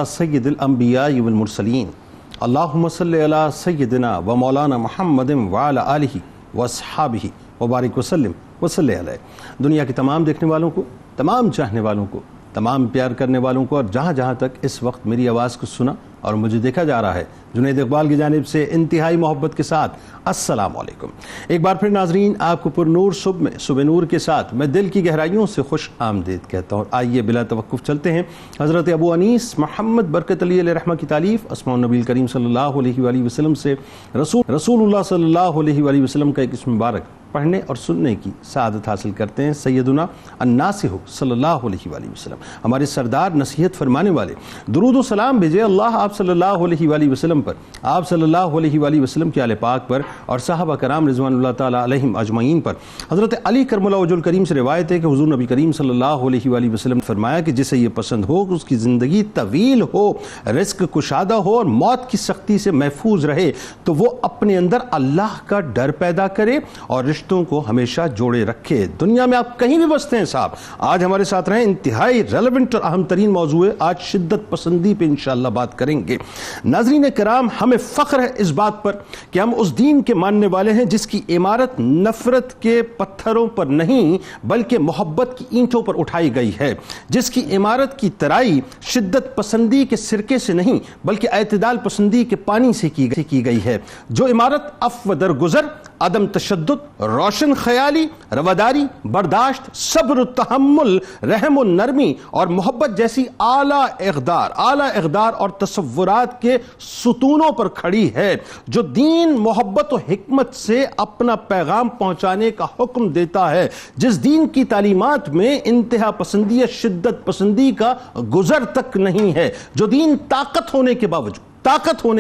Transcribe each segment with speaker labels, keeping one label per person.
Speaker 1: سید الانبیاء والمرسلین اللہم صلی علی سیدنا و مولانا محمد وعلی آلہ واصحابہ وبارک وسلم وصلی علیہ۔ دنیا کے تمام دیکھنے والوں کو، تمام چاہنے والوں کو، تمام پیار کرنے والوں کو، اور جہاں جہاں تک اس وقت میری آواز کو سنا اور مجھے دیکھا جا رہا ہے، جنید اقبال کی جانب سے انتہائی محبت کے ساتھ السلام علیکم۔ ایک بار پھر ناظرین، آپ کو پر نور صبح نور کے ساتھ میں دل کی گہرائیوں سے خوش آمدید کہتا ہوں۔ آئیے بلا توقف چلتے ہیں حضرت ابو انیس محمد برکت علی علیہ رحمہ کی تالیف اسماء النبی کریم صلی اللہ علیہ وآلہ وسلم سے رسول اللہ صلی اللہ علیہ وآلہ وسلم کا ایک اسم مبارک پڑھنے اور سننے کی سعادت حاصل کرتے ہیں۔ سیدنا الناصح صلی اللہ علیہ وآلہ وسلم، ہمارے سردار نصیحت فرمانے والے، درود و سلام بھیجے اللہ آپ صلی اللہ علیہ وآلہ وسلم پر، آپ صلی اللہ علیہ وآلہ وسلم کے آل پاک پر اور صحابہ کرام رضوان اللہ تعالیٰ علیہم اجمعین پر۔ حضرت علی کرم اللہ وجہ الکریم سے روایت ہے کہ حضور نبی کریم صلی اللہ علیہ وآلہ وسلم نے فرمایا کہ جسے یہ پسند ہو کہ اس کی زندگی طویل ہو، رزق کشادہ ہو اور موت کی سختی سے محفوظ رہے، تو وہ اپنے اندر اللہ کا ڈر پیدا کرے اور رشتوں کو ہمیشہ جوڑے رکھے۔ دنیا میں آپ کہیں بھی بستے ہیں صاحب، آج ہمارے ساتھ رہیں، انتہائی ریلیونٹ اور اہم ترین موضوع ہے، آج شدت پسندی پہ انشاءاللہ بات کریں گے۔ ناظرین کرام، ہمیں فخر ہے اس بات پر کہ ہم اس دین کے ماننے والے ہیں جس کی عمارت نفرت کے پتھروں پر نہیں بلکہ محبت کی اینٹوں پر اٹھائی گئی ہے، جس کی عمارت کی ترائی شدت پسندی کے سرکے سے نہیں بلکہ اعتدال پسندی کے پانی سے کی گئی ہے، جو عمارت عفو درگزر، عدم تشدد، روشن خیالی، رواداری، برداشت، صبر و تحمل، رحم و نرمی اور محبت جیسی اعلیٰ اقدار اور تصورات کے ستونوں پر کھڑی ہے، جو دین، محبت و حکمت سے اپنا پیغام پہنچانے کا حکم دیتا ہے، جس دین کی تعلیمات میں انتہا پسندی یا شدت پسندی کا گزر تک نہیں ہے، جو دین طاقت ہونے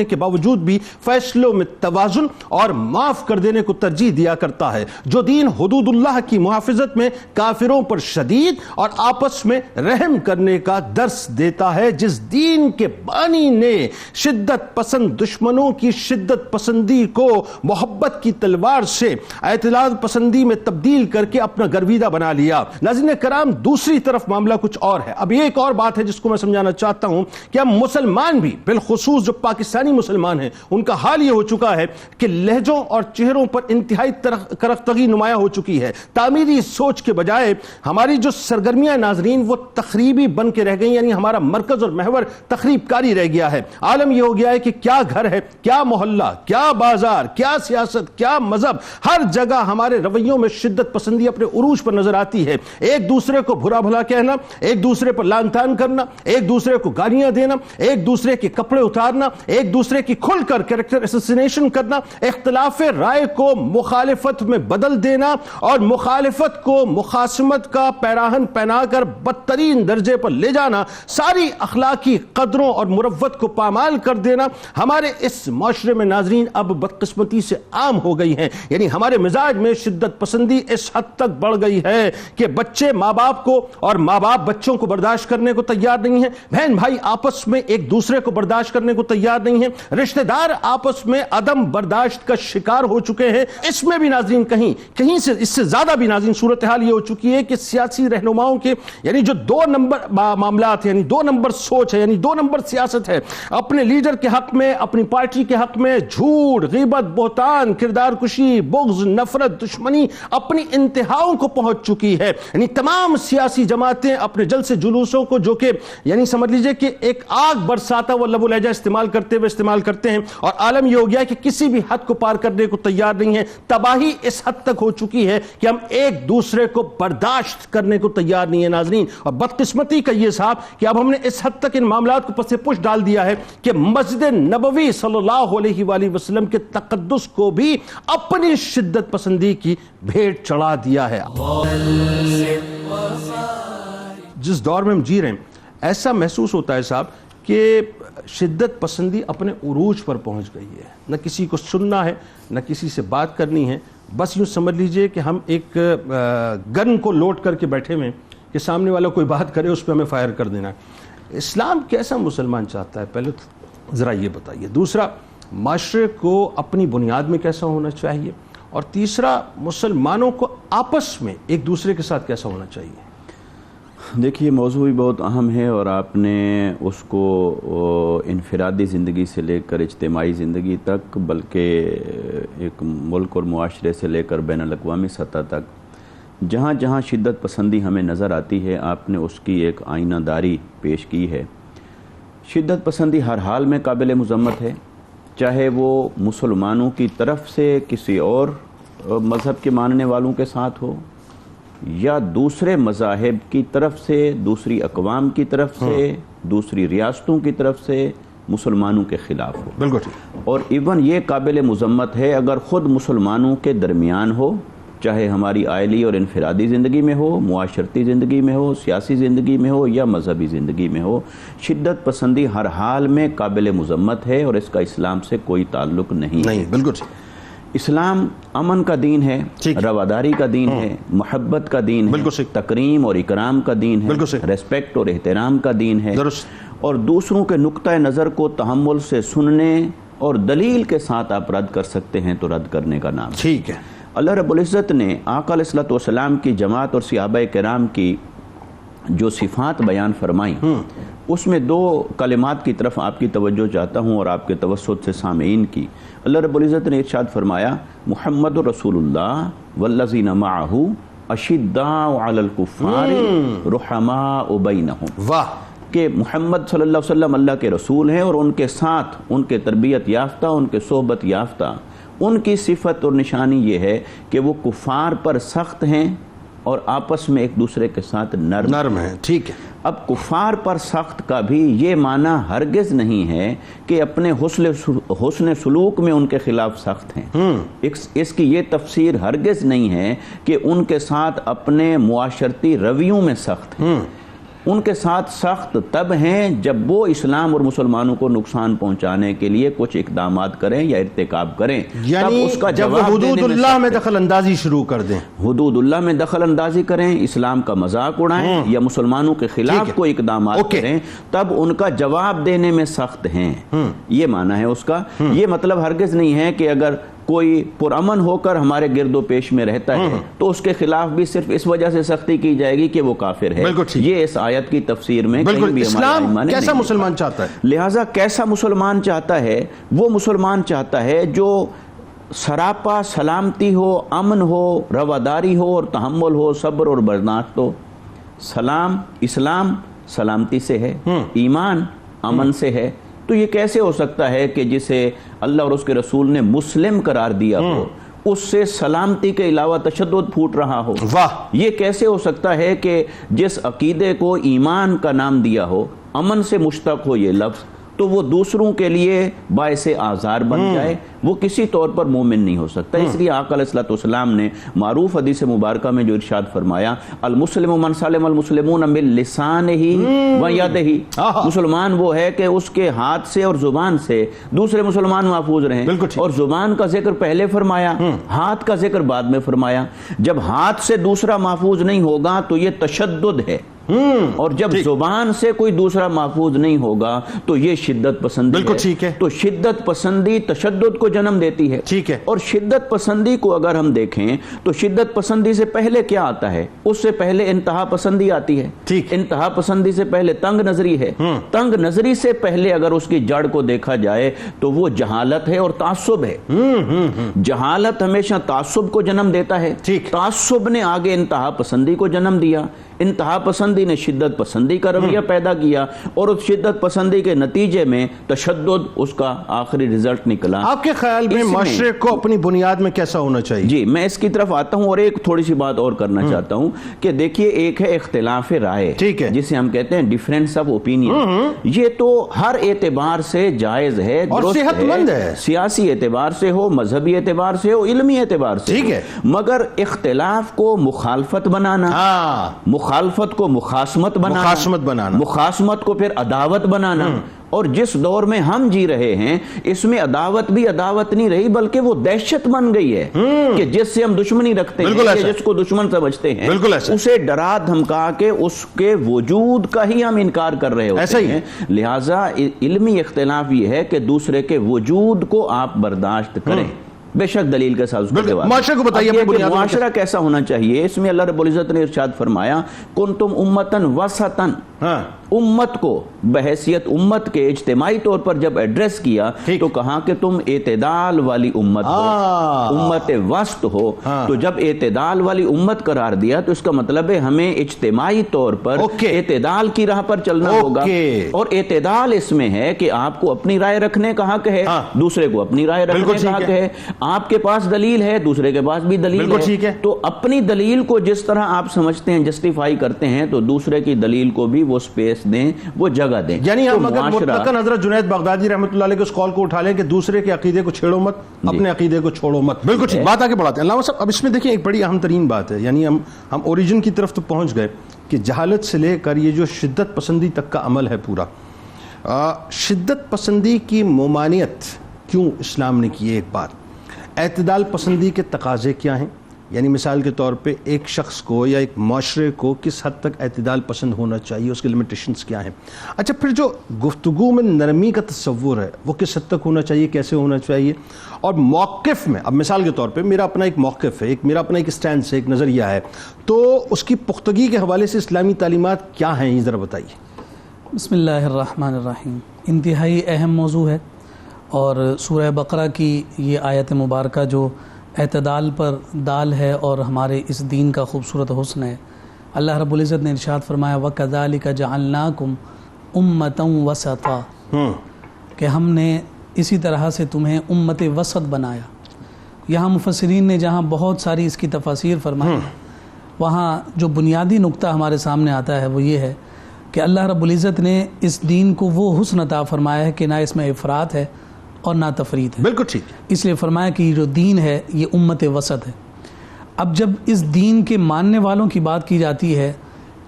Speaker 1: کے باوجود بھی فیصلوں میں توازن اور معاف کر دینے کو ترجیح دیا کرتا ہے، جو دین حدود اللہ کی محافظت میں کافروں پر شدید اور آپس میں رحم کرنے کا درس دیتا ہے، جس دین کے بانی نے شدت پسند دشمنوں کی شدت پسندی کو محبت کی تلوار سے اعتدال پسندی میں تبدیل کر کے اپنا گرویدہ بنا لیا۔ ناظرین کرام، دوسری طرف معاملہ کچھ اور ہے۔ اب یہ ایک اور بات ہے جس کو میں سمجھانا چاہتا ہوں کہ ہم مسلمان بھی، بالخصوص جو پاکستانی مسلمان ہیں، ان کا حال یہ ہو چکا ہے کہ لہجوں اور چہروں پر انتہائی کرختگی نمایاں ہو چکی ہے۔ تعمیری سوچ کے بجائے ہماری جو سرگرمیاں ناظرین وہ تخریبی بن کے رہ گئی، یعنی ہمارا مرکز اور محور تخریب کاری رہ گیا ہے۔ عالم یہ ہو گیا ہے کہ کیا گھر ہے، کیا محلہ، کیا بازار، کیا سیاست، کیا مذہب، ہر جگہ ہمارے رویوں میں شدت پسندی اپنے عروج پر نظر آتی ہے۔ ایک دوسرے کو برا بھلا کہنا، ایک دوسرے پر لعن طعن کرنا، ایک دوسرے کو گالیاں دینا، ایک دوسرے کے کپڑے اتارنا، ایک دوسرے کی کھل کر کریکٹر اسیسینیشن کرنا، اختلاف رائے کو مخالفت میں بدل دینا اور مخالفت کو مخاصمت کا پیراہن پہنا کر بدترین درجے پر لے جانا، ساری اخلاقی قدروں اور مروت کو پامال کر دینا ہمارے اس معاشرے میں ناظرین اب بدقسمتی سے عام ہو گئی ہیں۔ یعنی ہمارے مزاج میں شدت پسندی اس حد تک بڑھ گئی ہے کہ بچے ماں باپ کو اور ماں باپ بچوں کو برداشت کرنے کو تیار نہیں ہیں، بہن بھائی آپس میں ایک دوسرے کو برداشت کرنے کو تیار نہیں ہیں، رشتہ دار آپس میں عدم برداشت کا شکار ہو چکے ہیں۔ اس میں بھی ناظرین کہیں سے اس سے زیادہ بھی ناظرین صورتحال یہ ہو چکی ہے کہ سیاسی رہنماؤں کے یعنی جو دو نمبر معاملات ہیں، یعنی دو نمبر سوچ ہے، یعنی دو نمبر سیاست ہے، اپنے لیڈر کے حق میں، اپنی پارٹی کے حق میں جھوٹ، غیبت، بہتان، کردار کشی، بغض، نفرت، دشمنی اپنی انتہاؤں کو پہنچ چکی ہے۔ یعنی تمام سیاسی جماعتیں اپنے جلسے جلوسوں کو جو کہ یعنی سمجھ لیجئے کہ ایک آگ برساتا وہ لب و لہجہ استعمال کرتے ہیں، اور عالم یہ ہو گیا کہ کسی بھی حد کو پار کرنے کو تیار نہیں ہے۔ تباہی اس حد تک ہو چکی ہے کہ ہم ایک دوسرے کو برداشت کرنے کو تیار نہیں ہے ناظرین، اور بدقسمتی کا یہ صاحب کہ اب ہم نے اس حد تک ان معاملات کو پس پش ڈال دیا ہے کہ مسجد نبوی صلی اللہ علیہ وآلہ وسلم کے تقدس کو بھی اپنی شدت پسندی کی بھیٹ چڑھا دیا ہے۔ جس دور میں ہم جی رہے ہیں ایسا محسوس ہوتا ہے صاحب کہ شدت پسندی اپنے عروج پر پہنچ گئی ہے، نہ کسی کو سننا ہے، نہ کسی سے بات کرنی ہے، بس یوں سمجھ لیجئے کہ ہم ایک گن کو لوڈ کر کے بیٹھے ہوئے کہ سامنے والا کوئی بات کرے اس پہ ہمیں فائر کر دینا ہے۔ اسلام کیسا مسلمان چاہتا ہے، پہلے ذرا یہ بتائیے۔ دوسرا، معاشرے کو اپنی بنیاد میں کیسا ہونا چاہیے، اور تیسرا، مسلمانوں کو آپس میں ایک دوسرے کے ساتھ کیسا ہونا چاہیے؟
Speaker 2: دیکھیے موضوع بھی بہت اہم ہے، اور آپ نے اس کو انفرادی زندگی سے لے کر اجتماعی زندگی تک، بلکہ ایک ملک اور معاشرے سے لے کر بین الاقوامی سطح تک جہاں جہاں شدت پسندی ہمیں نظر آتی ہے، آپ نے اس کی ایک آئینہ داری پیش کی ہے۔ شدت پسندی ہر حال میں قابل مذمت ہے، چاہے وہ مسلمانوں کی طرف سے کسی اور مذہب کے ماننے والوں کے ساتھ ہو، یا دوسرے مذاہب کی طرف سے، دوسری اقوام کی طرف سے، دوسری ریاستوں کی طرف سے مسلمانوں کے خلاف ہو۔
Speaker 1: بالکل۔
Speaker 2: اور ایون یہ قابل مذمت ہے اگر خود مسلمانوں کے درمیان ہو، چاہے ہماری آئلی اور انفرادی زندگی میں ہو، معاشرتی زندگی میں ہو، سیاسی زندگی میں ہو، یا مذہبی زندگی میں ہو۔ شدت پسندی ہر حال میں قابل مذمت ہے، اور اس کا اسلام سے کوئی تعلق نہیں۔
Speaker 1: بالکل۔
Speaker 2: اسلام امن کا دین ہے، رواداری کا دین ہے، محبت کا دین ہے، تکریم اور اکرام کا دین ہے، ریسپیکٹ اور احترام کا دین ہے، اور دوسروں کے نقطہ نظر کو تحمل سے سننے اور دلیل کے ساتھ آپ رد کر سکتے ہیں تو رد کرنے کا نام
Speaker 1: ٹھیک ہے۔
Speaker 2: اللہ رب العزت نے آقا علیہ الصلوۃ والسلام کی جماعت اور صحابہ کرام کی جو صفات بیان فرمائیں، اس میں دو کلمات کی طرف آپ کی توجہ چاہتا ہوں اور آپ کے توسط سے سامعین کی۔ اللہ رب العزت نے ارشاد فرمایا، محمد رسول اللہ والذین معہ اشداء علی الکفار رحماء بینہم۔
Speaker 1: واہ!
Speaker 2: کہ محمد صلی اللہ علیہ وسلم اللہ کے رسول ہیں، اور ان کے ساتھ ان کے تربیت یافتہ، ان کے صحبت یافتہ، ان کی صفت اور نشانی یہ ہے کہ وہ کفار پر سخت ہیں اور آپس میں ایک دوسرے کے ساتھ نرم ہیں۔
Speaker 1: ٹھیک ہے۔
Speaker 2: اب کفار پر سخت کا بھی یہ معنی ہرگز نہیں ہے کہ اپنے حسن سلوک میں ان کے خلاف سخت ہیں۔ اس کی یہ تفسیر ہرگز نہیں ہے کہ ان کے ساتھ اپنے معاشرتی رویوں میں سخت ہیں۔ ان کے ساتھ سخت تب ہیں جب وہ اسلام اور مسلمانوں کو نقصان پہنچانے کے لیے کچھ اقدامات کریں یا ارتکاب کریں،
Speaker 1: یعنی
Speaker 2: تب اس کا
Speaker 1: جب وہ حدود اللہ میں دخل اندازی شروع کر دیں،
Speaker 2: حدود اللہ میں دخل اندازی کریں، اسلام کا مذاق اڑائیں یا مسلمانوں کے خلاف کوئی اقدامات کریں، تب ان کا جواب دینے میں سخت ہیں۔ یہ معنی ہے اس کا۔ یہ مطلب ہرگز نہیں ہے کہ اگر کوئی پرامن ہو کر ہمارے گرد و پیش میں رہتا ہے تو اس کے خلاف بھی صرف اس وجہ سے سختی کی جائے گی کہ وہ کافر ہے۔ یہ اس آیت کی تفسیر میں کہیں بھی
Speaker 1: اسلام کیسا مسلمان چاہتا ہے؟
Speaker 2: لہٰذا کیسا مسلمان چاہتا ہے؟ وہ مسلمان چاہتا ہے جو سراپا سلامتی ہو، امن ہو، رواداری ہو اور تحمل ہو، صبر اور برداشت ہو۔ اسلام سلامتی سے ہے، ایمان امن سے ہے، تو یہ کیسے ہو سکتا ہے کہ جسے اللہ اور اس کے رسول نے مسلم قرار دیا ہو، اس سے سلامتی کے علاوہ تشدد پھوٹ رہا ہو؟ یہ کیسے ہو سکتا ہے کہ جس عقیدے کو ایمان کا نام دیا ہو، امن سے مشتق ہو یہ لفظ، تو وہ دوسروں کے لیے باعث آزار بن جائے؟ وہ کسی طور پر مومن نہیں ہو سکتا۔ اس لیے آقا علیہ الصلوۃ والسلام نے معروف حدیث مبارکہ میں جو ارشاد فرمایا، المسلم من سلم المسلمون من لسانہ و یدہ، مسلمان وہ ہے کہ اس کے ہاتھ سے اور زبان سے دوسرے مسلمان محفوظ رہیں۔ اور زبان کا ذکر پہلے فرمایا، ہاتھ کا ذکر بعد میں فرمایا۔ جب ہاتھ سے دوسرا محفوظ نہیں ہوگا تو یہ تشدد ہے، اور جب زبان سے کوئی دوسرا محفوظ نہیں ہوگا تو یہ شدت پسندی ہے۔ تو شدت پسندی تشدد کو جنم دیتی ہے۔ اور شدت پسندی کو اگر ہم دیکھیں تو شدت پسندی سے پہلے کیا آتا ہے؟ اس سے پہلے انتہا پسندی آتی ہے۔ انتہا پسندی سے پہلے تنگ نظری ہے۔ تنگ نظری سے پہلے اگر اس کی جڑ کو دیکھا جائے تو وہ جہالت ہے اور تعصب ہے۔ جہالت ہمیشہ تعصب کو جنم دیتا ہے، تعصب نے آگے انتہا پسندی کو جنم دیا، انتہا پسندی نے شدت پسندی کا رویہ پیدا کیا، اور اس شدت پسندی کے نتیجے میں تشدد اس کا آخری رزلٹ نکلا۔
Speaker 1: آپ کے خیال میں معاشرے کو اپنی بنیاد میں کیسا ہونا چاہیے؟
Speaker 2: جی میں اس کی طرف آتا ہوں، اور ایک تھوڑی سی بات اور کرنا چاہتا ہوں کہ دیکھیے، ایک ہے اختلاف رائے، جسے ہم کہتے ہیں ڈیفرنس آف اوپینین۔ یہ تو ہر اعتبار سے جائز ہے اور صحت مند ہے، سیاسی اعتبار سے ہو، مذہبی اعتبار سے ہو، علمی اعتبار سے ہو، مگر اختلاف کو مخالفت بنانا، مخالفت کو مخاصمت بنانا، مخاصمت کو پھر عداوت بنانا، اور جس دور میں ہم جی رہے ہیں اس میں عداوت بھی عداوت نہیں رہی بلکہ وہ دہشت بن گئی ہے کہ جس سے ہم دشمنی رکھتے ہیں، جس کو دشمن سمجھتے ہیں، اسے ڈرا دھمکا کے اس کے وجود کا ہی ہم انکار کر رہے ہوتے ہیں۔ لہٰذا علمی اختلاف یہ ہے کہ دوسرے کے وجود کو آپ برداشت کریں، بے شک دلیل کے ساتھ اس کو جواب.
Speaker 1: معاشرے کو بتائیے
Speaker 2: اب یہ
Speaker 1: اپنی
Speaker 2: کہ
Speaker 1: بنیادوں
Speaker 2: معاشرہ کیسا ہونا چاہیے، اس میں اللہ رب العزت نے ارشاد فرمایا کنتم امتن وسطن، امت کو بحیثیت امت کے اجتماعی طور پر جب ایڈریس کیا تو کہا کہ تم اعتدال والی امت ہو، امت وسط ہو. تو جب اعتدال والی امت قرار دیا تو اس کا مطلب ہے ہمیں اجتماعی طور پر اعتدال کی راہ پر چلنا ہوگا. اور اعتدال اس میں ہے کہ آپ کو اپنی رائے رکھنے کا حق ہے، دوسرے کو اپنی رائے رکھنے کا حق ہے. آپ کے پاس دلیل ہے، دوسرے کے پاس بھی دلیل ہے، تو اپنی دلیل کو جس طرح آپ سمجھتے ہیں جسٹیفائی کرتے ہیں تو دوسرے کی دلیل کو بھی وہ سپیس دیں، وہ جگہ دیں.
Speaker 1: یعنی ہم اگر مطلقاً حضرت جنید بغدادی رحمۃ اللہ علیہ کے اس قول کو اٹھا لیں کہ دوسرے کے عقیدے کو چھیڑو مت، اپنے عقیدے کو چھوڑو مت. بالکل ٹھیک بات آگے بڑھاتے ہیں. علامہ صاحب اب اس میں دیکھیں ایک بڑی اہم ترین بات ہے، یعنی ہم اوریجن کی طرف تو پہنچ گئے کہ جہالت سے لے کر یہ جو شدت پسندی تک کا عمل ہے پورا، شدت پسندی کی ممانعت کیوں اسلام نے کی ہے؟ ایک بات، اعتدال پسندی کے تقاضے کیا ہیں؟ یعنی مثال کے طور پہ ایک شخص کو یا ایک معاشرے کو کس حد تک اعتدال پسند ہونا چاہیے، اس کے لیمیٹیشنز کیا ہیں؟ اچھا پھر جو گفتگو میں نرمی کا تصور ہے وہ کس حد تک ہونا چاہیے، کیسے ہونا چاہیے؟ اور موقف میں، اب مثال کے طور پہ میرا اپنا ایک موقف ہے، میرا اپنا ایک سٹینڈ ہے، ایک نظریہ ہے، تو اس کی پختگی کے حوالے سے اسلامی تعلیمات کیا ہیں، یہ ذرا بتائیے.
Speaker 3: بسم اللہ الرحمن الرحیم. انتہائی اہم موضوع ہے، اور سورہ بقرہ کی یہ آیت مبارکہ جو اعتدال پر دال ہے اور ہمارے اس دین کا خوبصورت حسن ہے. اللہ رب العزت نے ارشاد فرمایا وَكَذَلِكَ جَعَلْنَاكُمْ أُمَّةً وَسَطًا، کہ ہم نے اسی طرح سے تمہیں امت وسط بنایا. یہاں مفسرین نے جہاں بہت ساری اس کی تفاسیر فرمائی، وہاں جو بنیادی نقطہ ہمارے سامنے آتا ہے وہ یہ ہے کہ اللہ رب العزت نے اس دین کو وہ حسن عطا فرمایا ہے کہ نہ اس میں افراط ہے اور نہ تفریط ہے.
Speaker 1: بالکل ٹھیک.
Speaker 3: اس لیے فرمایا کہ یہ جو دین ہے یہ امت وسط ہے. اب جب اس دین کے ماننے والوں کی بات کی جاتی ہے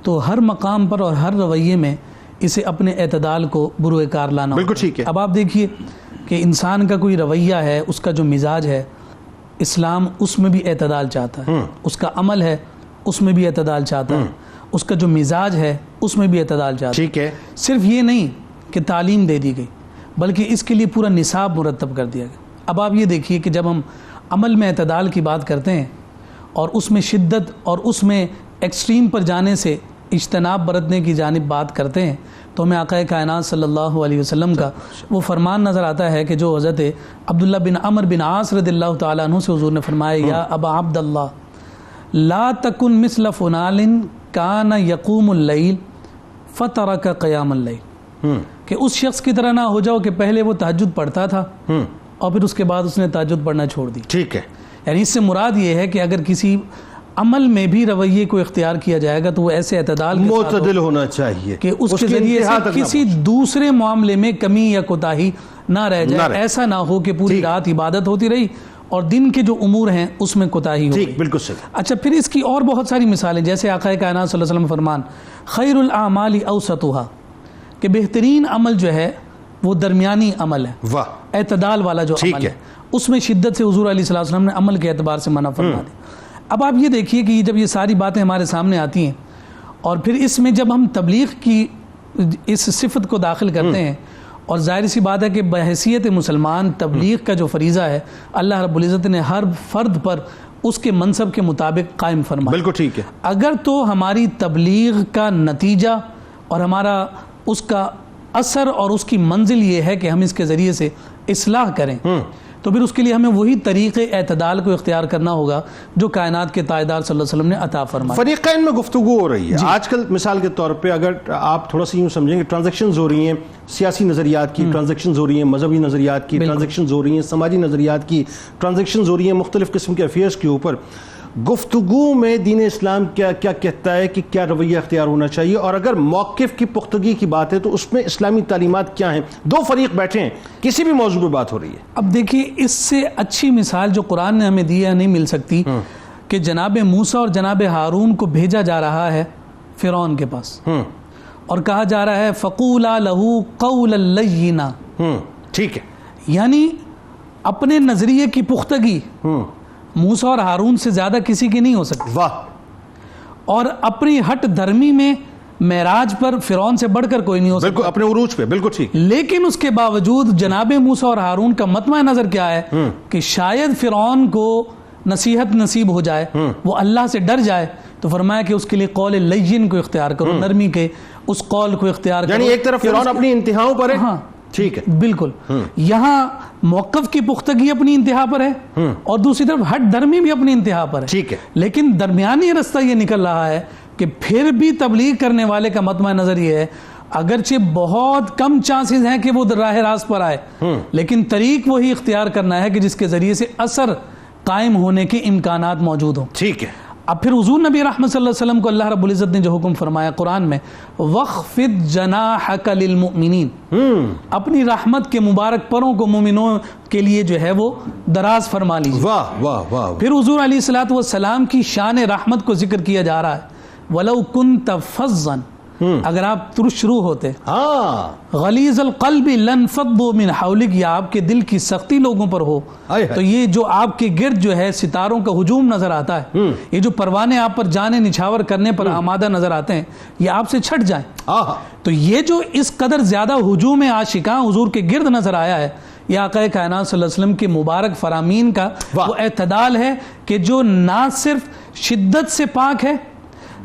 Speaker 3: تو ہر مقام پر اور ہر رویے میں اسے اپنے اعتدال کو بروئے کار لانا.
Speaker 1: بالکل ٹھیک ہے.
Speaker 3: اب آپ دیکھیے کہ انسان کا کوئی رویہ ہے، اس کا جو مزاج ہے، اسلام اس میں بھی اعتدال چاہتا ہے. اس کا عمل ہے اس میں بھی اعتدال چاہتا ہے. اس کا جو مزاج ہے اس میں بھی اعتدال چاہتا ہے.
Speaker 1: ٹھیک ہے.
Speaker 3: صرف یہ نہیں کہ تعلیم دے دی گئی بلکہ اس کے لیے پورا نصاب مرتب کر دیا گیا. اب آپ یہ دیکھیے کہ جب ہم عمل میں اعتدال کی بات کرتے ہیں اور اس میں شدت اور اس میں ایکسٹریم پر جانے سے اجتناب برتنے کی جانب بات کرتے ہیں تو ہمیں آقا کائنات صلی اللہ علیہ وسلم کا وہ فرمان نظر آتا ہے کہ جو حضرت عبداللہ بن عمر بن عاص رضی اللہ تعالیٰ عنہ سے حضور نے فرمایا یا ابا عبداللہ لا تکن مثل فنال کان یقوم اللیل فترک قیام اللیل، کہ اس شخص کی طرح نہ ہو جاؤ کہ پہلے وہ تہجد پڑھتا تھا اور پھر اس کے بعد اس نے تہجد پڑھنا چھوڑ دی.
Speaker 1: ٹھیک ہے.
Speaker 3: یعنی اس سے مراد یہ ہے کہ اگر کسی عمل میں بھی رویے کو اختیار کیا جائے گا تو وہ ایسے اعتدال کے ساتھ
Speaker 1: معتدل ہونا چاہیے
Speaker 3: کہ اس کے ذریعے سے کسی دوسرے معاملے میں کمی یا کوتاہی نہ رہ جائے. ایسا نہ ہو کہ پوری رات عبادت ہوتی رہی اور دن کے جو امور ہیں اس میں کوتاہی ہو گئی.
Speaker 1: بالکل صحیح.
Speaker 3: اچھا پھر اس کی اور بہت ساری مثالیں، جیسے آقا کائنات صلی اللہ علیہ وسلم فرمان خیر الاعمال اوسطها، کہ بہترین عمل جو ہے وہ درمیانی عمل ہے. واہ. اعتدال والا جو عمل ہے اس میں شدت سے حضور علیہ الصلوۃ والسلام نے عمل کے اعتبار سے منع فرما دیا. اب آپ یہ دیکھیے کہ جب یہ ساری باتیں ہمارے سامنے آتی ہیں اور پھر اس میں جب ہم تبلیغ کی اس صفت کو داخل کرتے ہیں، اور ظاہر سی بات ہے کہ بحیثیت مسلمان تبلیغ کا جو فریضہ ہے اللہ رب العزت نے ہر فرد پر اس کے منصب کے مطابق قائم فرمایا.
Speaker 1: بالکل ٹھیک ہے.
Speaker 3: اگر تو ہماری تبلیغ کا نتیجہ اور ہمارا اس کا اثر اور اس کی منزل یہ ہے کہ ہم اس کے ذریعے سے اصلاح کریں تو پھر اس کے لیے ہمیں وہی طریقے اعتدال کو اختیار کرنا ہوگا جو کائنات کے تاجدار صلی اللہ علیہ وسلم نے عطا فرمایا.
Speaker 1: فریقین میں گفتگو ہو رہی ہے آج کل. مثال کے طور پہ اگر آپ تھوڑا سا یوں سمجھیں کہ ٹرانزیکشنز ہو رہی ہیں، سیاسی نظریات کی ٹرانزیکشنز ہو رہی ہیں، مذہبی نظریات کی ٹرانزیکشنز ہو رہی ہیں، سماجی نظریات کی ٹرانزیکشنز ہو رہی ہیں، مختلف قسم کے افیئرز کے اوپر. گفتگو میں دین اسلام کیا کہتا ہے کہ کیا رویہ اختیار ہونا چاہیے، اور اگر موقف کی پختگی کی بات ہے تو اس میں اسلامی تعلیمات کیا ہیں؟ دو فریق بیٹھے ہیں، کسی بھی موضوع پہ بات ہو رہی ہے.
Speaker 3: اب دیکھیے اس سے اچھی مثال جو قرآن نے ہمیں دی ہے نہیں مل سکتی کہ جناب موسیٰ اور جناب ہارون کو بھیجا جا رہا ہے فرعون کے پاس اور کہا جا رہا ہے فَقُولَا لَهُ قَوْلًا لَيِّنًا.
Speaker 1: ٹھیک ہے.
Speaker 3: یعنی اپنے نظریے کی پختگی موسیٰ اور ہارون سے زیادہ کسی کی نہیں ہو سکتی.
Speaker 1: واہ.
Speaker 3: اور اپنی ہٹ دھرمی میں معراج پر فرعون سے بڑھ کر کوئی نہیں ہو سکتا,
Speaker 1: بالکل اپنے عروج پہ, بالکل ٹھیک.
Speaker 3: لیکن اس کے باوجود جناب موسیٰ اور ہارون کا مطمع نظر کیا ہے کہ شاید فرعون کو نصیحت نصیب ہو جائے, وہ اللہ سے ڈر جائے, تو فرمایا کہ اس کے لیے قول لین کو اختیار کرو, نرمی کے اس قول کو اختیار کرو.
Speaker 1: یعنی ایک طرف فرعون اپنی انتہاؤں پر ہے,
Speaker 3: ہاں
Speaker 1: ٹھیک ہے,
Speaker 3: بالکل, یہاں موقف کی پختگی اپنی انتہا پر ہے اور دوسری طرف ہٹ درمی بھی اپنی انتہا پر ہے,
Speaker 1: ٹھیک ہے.
Speaker 3: لیکن درمیانی رستہ یہ نکل رہا ہے کہ پھر بھی تبلیغ کرنے والے کا مطمع نظر یہ ہے, اگرچہ بہت کم چانسز ہیں کہ وہ راہ راست پر آئے, لیکن طریق وہی اختیار کرنا ہے کہ جس کے ذریعے سے اثر قائم ہونے کے امکانات موجود ہوں.
Speaker 1: ٹھیک ہے.
Speaker 3: اب پھر حضور نبی رحمت صلی اللہ علیہ وسلم کو اللہ رب العزت نے جو حکم فرمایا قرآن میں, وَخْفِضْ جَنَاحَكَ لِلْمُؤْمِنِينَ, اپنی رحمت کے مبارک پروں کو مومنوں کے لیے جو ہے وہ دراز فرما لیجیے.
Speaker 1: واہ واہ واہ.
Speaker 3: پھر حضور علیہ الصلوۃ والسلام کی شان رحمت کو ذکر کیا جا رہا ہے, وَلَوْ كُنْتَ فَظًّا, اگر آپ ترش روح ہوتے, غلیظ القلب لانفضوا من حولک, یا آپ کے دل کی سختی لوگوں پر ہو, تو یہ جو آپ کے گرد جو ہے ستاروں کا ہجوم نظر آتا ہے, یہ جو پروانے آپ پر جانے نچھاور کرنے پر آمادہ نظر آتے ہیں, یہ آپ سے چھٹ جائیں. تو یہ جو اس قدر زیادہ ہجوم عاشقاں حضور کے گرد نظر آیا ہے, یہ آقا کائنات صلی اللہ علیہ وسلم کے مبارک فرامین کا وہ اعتدال ہے کہ جو نہ صرف شدت سے پاک ہے,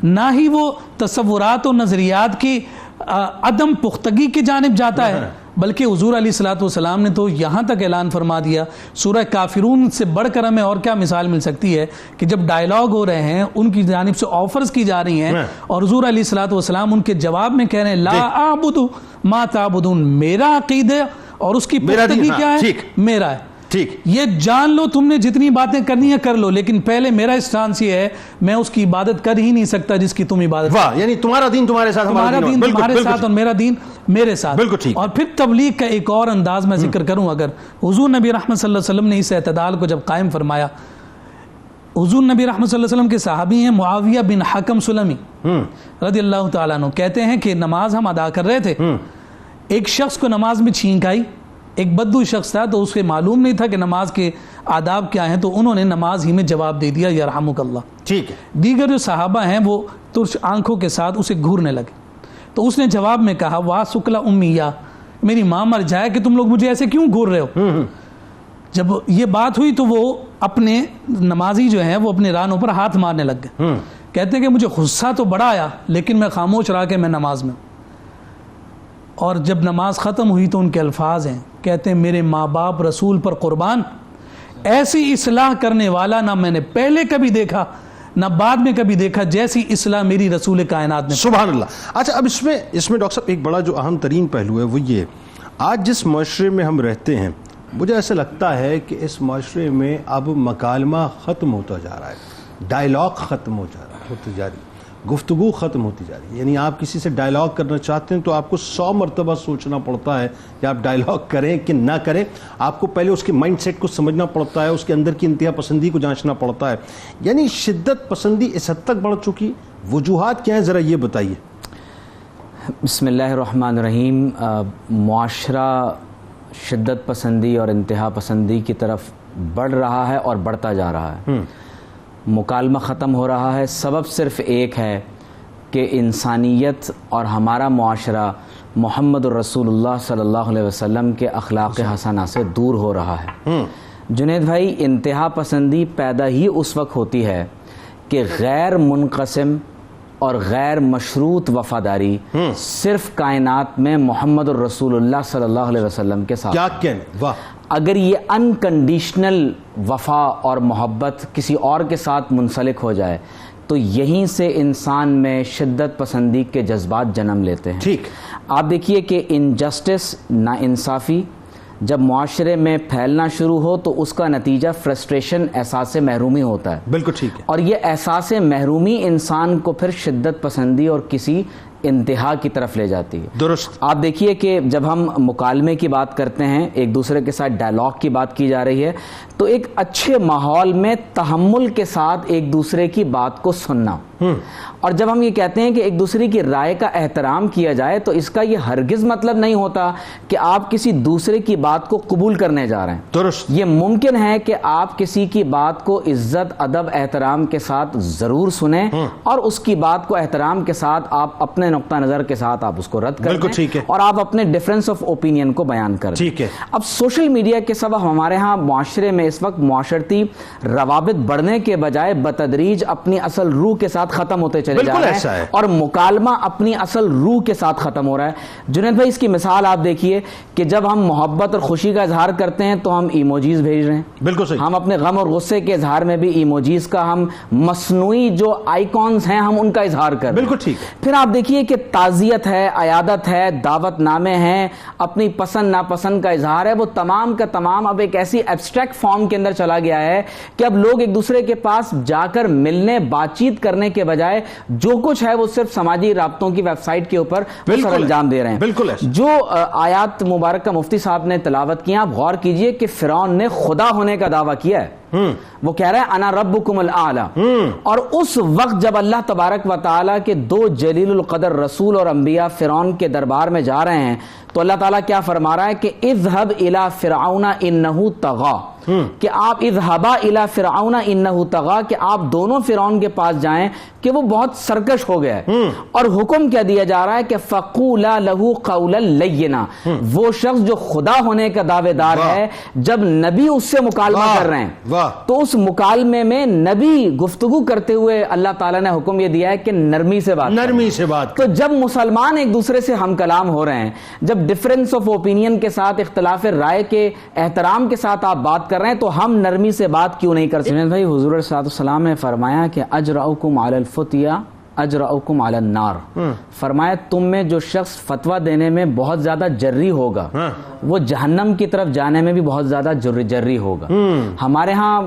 Speaker 3: نہ ہی وہ تصورات و نظریات کی عدم پختگی کی جانب جاتا ہے, بلکہ حضور علیہ الصلوۃ والسلام نے تو یہاں تک اعلان فرما دیا, سورہ کافرون سے بڑھ کر ہمیں اور کیا مثال مل سکتی ہے کہ جب ڈائلاگ ہو رہے ہیں, ان کی جانب سے آفرز کی جا رہی ہیں, اور حضور علیہ الصلوۃ والسلام ان کے جواب میں کہہ رہے ہیں, لا اعبد ما تعبدون, میرا عقیدہ اور اس کی پختگی کیا ہے, میرا ہے.
Speaker 1: ٹھیک,
Speaker 3: یہ جان لو تم نے جتنی باتیں کرنی ہیں کر لو, لیکن پہلے میرا اسٹانس یہ ہے, میں اس کی عبادت کر ہی نہیں سکتا جس کی تم عبادت.
Speaker 1: واہ, یعنی تمہارا دین تمہارے ساتھ,
Speaker 3: تمہارا دین تمہارے ساتھ اور میرا دین میرے ساتھ.
Speaker 1: بالکل ٹھیک.
Speaker 3: اور پھر تبلیغ کا ایک اور انداز میں ذکر کروں, اگر حضور نبی رحمت صلی اللہ علیہ وسلم نے اس اعتدال کو جب قائم فرمایا, حضور نبی رحمت صلی اللہ علیہ وسلم کے صحابی ہیں معاویہ بن حکم سلمی رضی اللہ تعالیٰ عنہ, کہتے ہیں کہ نماز ہم ادا کر رہے تھے, ایک شخص کو نماز میں چھینک آئی, ایک بدو شخص تھا, تو اس کے معلوم نہیں تھا کہ نماز کے آداب کیا ہیں, تو انہوں نے نماز ہی میں جواب دے دیا یرحمک اللہ.
Speaker 1: ٹھیک ہے.
Speaker 3: دیگر جو صحابہ ہیں وہ ترش آنکھوں کے ساتھ اسے گھورنے لگے, تو اس نے جواب میں کہا, واہ سکلا امیہ, میری ماں مر جائے کہ تم لوگ مجھے ایسے کیوں گھور رہے ہو. جب یہ بات ہوئی تو وہ اپنے نمازی جو ہیں وہ اپنے رانوں پر ہاتھ مارنے لگ گئے. کہتے ہیں کہ مجھے غصہ تو بڑا آیا, لیکن میں خاموش رہا کہ میں نماز میں ہوں. اور جب نماز ختم ہوئی تو ان کے الفاظ ہیں, کہتے ہیں میرے ماں باپ رسول پر قربان, ایسی اصلاح کرنے والا نہ میں نے پہلے کبھی دیکھا نہ بعد میں کبھی دیکھا جیسی اصلاح میری رسول کائنات نے.
Speaker 1: سبحان اللہ. اچھا, اب اس میں ڈاکٹر صاحب ایک بڑا جو اہم ترین پہلو ہے وہ یہ, آج جس معاشرے میں ہم رہتے ہیں, مجھے ایسا لگتا ہے کہ اس معاشرے میں اب مکالمہ ختم ہوتا جا رہا ہے, ڈائلاگ ختم ہوتی جا رہی, گفتگو ختم ہوتی جا رہی ہے. یعنی آپ کسی سے ڈائلاگ کرنا چاہتے ہیں تو آپ کو 100 مرتبہ سوچنا پڑتا ہے کہ آپ ڈائلاگ کریں کہ نہ کریں. آپ کو پہلے اس کے مائنڈ سیٹ کو سمجھنا پڑتا ہے, اس کے اندر کی انتہا پسندی کو جانچنا پڑتا ہے. یعنی شدت پسندی اس حد تک بڑھ چکی, وجوہات کیا ہیں ذرا یہ بتائیے.
Speaker 2: بسم اللہ الرحمن الرحیم. معاشرہ شدت پسندی اور انتہا پسندی کی طرف بڑھ رہا ہے اور بڑھتا جا رہا ہے. مکالمہ ختم ہو رہا ہے. سبب صرف ایک ہے کہ انسانیت اور ہمارا معاشرہ محمد الرسول اللہ صلی اللہ علیہ وسلم کے اخلاق حسنہ سے دور ہو رہا ہے. جنید بھائی, انتہا پسندی پیدا ہی اس وقت ہوتی ہے کہ غیر منقسم اور غیر مشروط وفاداری صرف کائنات میں محمد الرسول اللہ صلی اللہ علیہ وسلم کے ساتھ.
Speaker 1: کیا کہنے, واہ.
Speaker 2: اگر یہ انکنڈیشنل وفا اور محبت کسی اور کے ساتھ منسلک ہو جائے تو یہیں سے انسان میں شدت پسندی کے جذبات جنم لیتے ہیں.
Speaker 1: ٹھیک.
Speaker 2: آپ دیکھیے کہ انجسٹس, ناانصافی جب معاشرے میں پھیلنا شروع ہو تو اس کا نتیجہ فرسٹریشن, احساس محرومی ہوتا ہے.
Speaker 1: بالکل ٹھیک ہے.
Speaker 2: اور یہ احساس محرومی انسان کو پھر شدت پسندی اور کسی انتہا کی طرف لے جاتی ہے.
Speaker 1: درست.
Speaker 2: آپ دیکھیے کہ جب ہم مکالمے کی بات کرتے ہیں, ایک دوسرے کے ساتھ ڈائلاگ کی بات کی جا رہی ہے, تو ایک اچھے ماحول میں تحمل کے ساتھ ایک دوسرے کی بات کو سننا,
Speaker 4: اور جب ہم یہ کہتے ہیں کہ ایک دوسرے کی رائے کا احترام کیا جائے تو اس کا یہ ہرگز مطلب نہیں ہوتا کہ آپ کسی دوسرے کی بات کو قبول کرنے جا رہے ہیں.
Speaker 1: درست.
Speaker 4: یہ ممکن ہے کہ آپ کسی کی بات کو عزت ادب احترام کے ساتھ ضرور سنیں اور اس کی بات کو احترام کے ساتھ آپ اپنے نقطہ نظر کے ساتھ آپ اس کو رد کر دیں اور آپ اپنے ڈیفرنس آف اوپینین کو بیان کر دیں. اب سوشل میڈیا کے سبب ہمارے ہاں معاشرے میں اس وقت معاشرتی روابط بڑھنے کے بجائے بتدریج اپنی اصل روح کے ساتھ ختم ہوتے چلے جا رہے ہیں اور مکالمہ اپنی اصل روح کے ساتھ ختم ہو رہا ہے. جنید بھائی اس کی مثال آپ دیکھیے کہ جب ہم محبت اور خوشی کا اظہار کرتے ہیں تو ہم ایموجیز بھیج رہے ہیں.
Speaker 1: بالکل صحیح.
Speaker 4: ہم اپنے غم اور غصے کے اظہار میں بھی ایموجیز کا ہم مصنوعی جو آئیکونز ہیں ہم ان کا اظہار کر رہے ہیں.
Speaker 1: بالکل ٹھیک.
Speaker 4: پھر آپ دیکھیے کہ تعزیت ہے, عیادت ہے, دعوت نامے ہیں, اپنی پسند ناپسند کا اظہار ہے, وہ تمام کا تمام اب ایک ایسی ایبسٹریکٹ فارم کے اندر چلا گیا ہے کہ اب لوگ ایک دوسرے کے پاس جا کر ملنے بات چیت کرنے کے بجائے جو کچھ ہے وہ صرف سماجی رابطوں کی ویب سائٹ کے اوپر سر انجام دے رہے ہیں.
Speaker 1: بالکل.
Speaker 4: جو آیات مبارکہ مفتی صاحب نے تلاوت کیا, آپ غور کیجئے کہ فرعون نے خدا ہونے کا دعویٰ کیا ہے. وہ کہہ رہا ہے انا ربکم الاعلی, اور اس وقت جب اللہ تبارک و تعالیٰ کے دو جلیل القدر رسول اور انبیاء فرعون کے دربار میں جا رہے ہیں تو اللہ تعالیٰ کیا فرما رہا ہے کہ اذهب الى فرعون انه طغى, کہ آپ اذهبا الى فرعون انه طغى, کہ آپ دونوں فرعون کے پاس جائیں کہ وہ بہت سرکش ہو گیا ہے. اور حکم کیا دیا جا رہا ہے کہ فقولا له قولا لینا, وہ شخص جو خدا ہونے کا دعوے دار ہے جب نبی اس سے مکالمہ کر رہے ہیں تو اس مکالمے میں نبی گفتگو کرتے ہوئے اللہ تعالیٰ نے حکم یہ دیا ہے کہ نرمی سے بات. تو جب مسلمان ایک دوسرے سے ہم کلام ہو رہے ہیں, جب ڈفرنس آف اوپینین کے ساتھ, اختلاف رائے کے احترام کے ساتھ آپ بات کر رہے ہیں تو ہم نرمی سے بات کیوں نہیں کر سکتے؟ بھائی حضور صلی اللہ علیہ وسلم نے فرمایا کہ اجرؤکم علی الفتیا اجرؤکم علی النار, فرمایا تم میں جو شخص فتویٰ دینے میں بہت زیادہ جری ہوگا وہ جہنم کی طرف جانے میں بھی بہت زیادہ جری ہوگا. ہمارے ہاں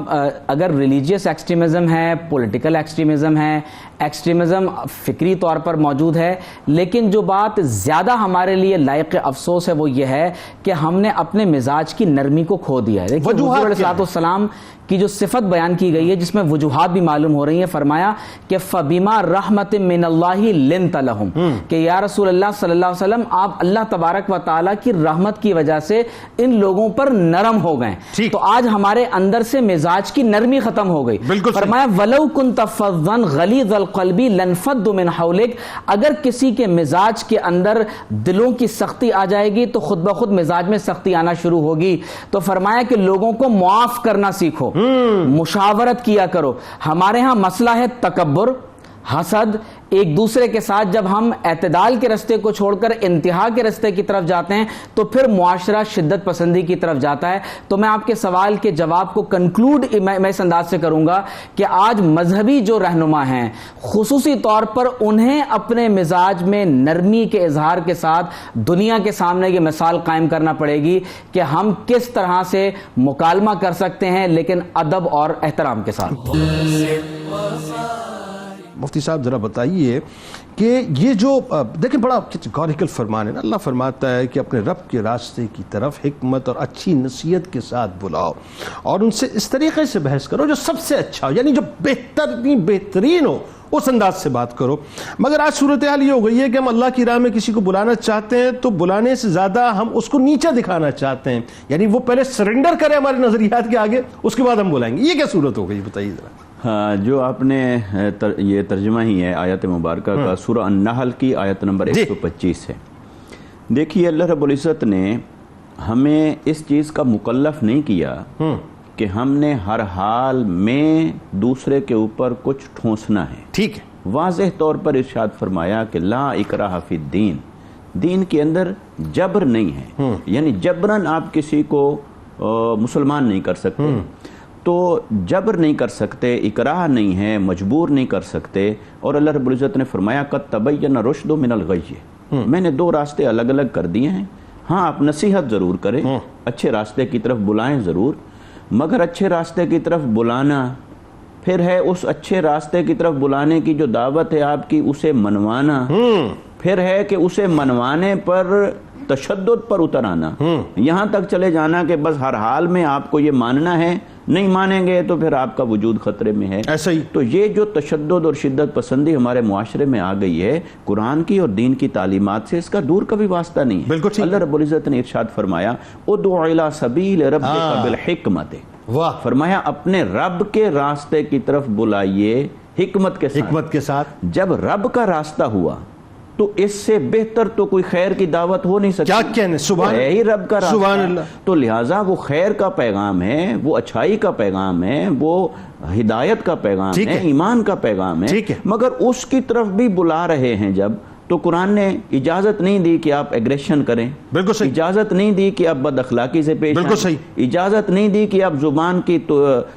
Speaker 4: اگر ریلیجیس ایکسٹریمزم ہے, پولیٹیکل ایکسٹریمزم ہے, ایکسٹریمزم فکری طور پر موجود ہے, لیکن جو بات زیادہ ہمارے لیے لائق افسوس ہے وہ یہ ہے کہ ہم نے اپنے مزاج کی نرمی کو کھو دیا ہے. دیکھیے حضور علیہ السلام کی جو صفت بیان کی گئی ہے جس میں وجوہات بھی معلوم ہو رہی ہیں, فرمایا کہ فَبِمَا رَحْمَةٍ مِّنَ اللَّهِ لِنْتَ لَهُمْ, کہ یا رسول اللہ صلی اللہ علیہ وسلم آپ اللہ تبارک و تعالیٰ کی رحمت کی وجہ سے ان لوگوں پر نرم ہو گئے. تو آج ہمارے اندر سے مزاج کی نرمی ختم ہو گئی. فرمایا وَلَوْ كُنْتَ فَظًّا غَلِيظَ الْقَلْبِ لَانفَضُّوا مِنْ حَوْلِكَ, اگر کسی کے مزاج کے اندر دلوں کی سختی آ جائے گی تو خود بخود مزاج میں سختی آنا شروع ہوگی. تو فرمایا کہ لوگوں کو معاف کرنا سیکھو, مشاورت کیا کرو. ہمارے ہاں مسئلہ ہے تکبر, حسد, ایک دوسرے کے ساتھ جب ہم اعتدال کے رستے کو چھوڑ کر انتہا کے رستے کی طرف جاتے ہیں تو پھر معاشرہ شدت پسندی کی طرف جاتا ہے. تو میں آپ کے سوال کے جواب کو کنکلوڈ میں اس انداز سے کروں گا کہ آج مذہبی جو رہنما ہیں خصوصی طور پر انہیں اپنے مزاج میں نرمی کے اظہار کے ساتھ دنیا کے سامنے یہ مثال قائم کرنا پڑے گی کہ ہم کس طرح سے مکالمہ کر سکتے ہیں لیکن ادب اور احترام کے ساتھ.
Speaker 1: مفتی صاحب ذرا بتائیے کہ یہ جو دیکھیں بڑا کیٹیگوریکل فرمان ہے نا, اللہ فرماتا ہے کہ اپنے رب کے راستے کی طرف حکمت اور اچھی نصیحت کے ساتھ بلاؤ اور ان سے اس طریقے سے بحث کرو جو سب سے اچھا ہو, یعنی جو بہترین ہو اس انداز سے بات کرو. مگر آج صورتحال یہ ہو گئی ہے کہ ہم اللہ کی راہ میں کسی کو بلانا چاہتے ہیں تو بلانے سے زیادہ ہم اس کو نیچا دکھانا چاہتے ہیں, یعنی وہ پہلے سرنڈر کرے ہمارے نظریات کے آگے, اس کے بعد ہم بلائیں گے. یہ کیا صورت ہو گئی بتائیے ذرا.
Speaker 2: جو آپ نے یہ ترجمہ ہی ہے آیت مبارکہ کا, سورہ النحل کی آیت نمبر 125 ہے. دیکھیے اللہ رب العزت نے ہمیں اس چیز کا مکلف نہیں کیا کہ ہم نے ہر حال میں دوسرے کے اوپر کچھ ٹھونسنا ہے. ٹھیک ہے, واضح طور پر ارشاد فرمایا کہ لا اکراہ فی الدین, دین کے اندر جبر نہیں ہے, یعنی جبراً آپ کسی کو مسلمان نہیں کر سکتے. تو جبر نہیں کر سکتے, اکراہ نہیں ہے, مجبور نہیں کر سکتے. اور اللہ رب العزت نے فرمایا قد تبین الرشد من الغی, میں نے دو راستے الگ الگ کر دیے ہیں. ہاں آپ نصیحت ضرور کریں, اچھے راستے کی طرف بلائیں ضرور, مگر اچھے راستے کی طرف بلانا پھر ہے اس اچھے راستے کی طرف بلانے کی جو دعوت ہے آپ کی اسے منوانا, پھر ہے کہ اسے منوانے پر تشدد پر اتر آنا, یہاں تک چلے جانا کہ بس ہر حال میں آپ کو یہ ماننا ہے نہیں مانیں گے تو پھر آپ کا وجود خطرے میں ہے.
Speaker 1: ایسا ہی
Speaker 2: تو یہ جو تشدد اور شدت پسندی ہمارے معاشرے میں آ گئی ہے، قرآن کی اور دین کی تعلیمات سے اس کا دور کا بھی واسطہ نہیں ہے.
Speaker 1: بالکل.
Speaker 2: اللہ رب العزت نے ارشاد فرمایا ادعو الی سبیل ربک بالحکمت،
Speaker 1: واہ،
Speaker 2: فرمایا اپنے رب کے راستے کی طرف بلائیے حکمت کے ساتھ.
Speaker 1: حکمت کے ساتھ.
Speaker 2: جب رب کا راستہ ہوا تو اس سے بہتر تو کوئی خیر کی دعوت ہو نہیں سکتی.
Speaker 1: کیا کہنے، سبحان
Speaker 2: ہے ہی رب کا راستہ.
Speaker 1: سبحان اللہ.
Speaker 2: تو لہٰذا وہ خیر کا پیغام ہے، وہ اچھائی کا پیغام ہے، وہ ہدایت کا پیغام ہے، ایمان کا پیغام ہے، مگر اس کی طرف بھی بلا رہے ہیں جب، تو قرآن نے اجازت نہیں دی کہ آپ ایگریشن کریں.
Speaker 1: بالکل صحیح.
Speaker 2: اجازت نہیں دی کہ آپ بد اخلاقی سے پیش آئیں.
Speaker 1: بالکل صحیح.
Speaker 2: اجازت نہیں دی کہ آپ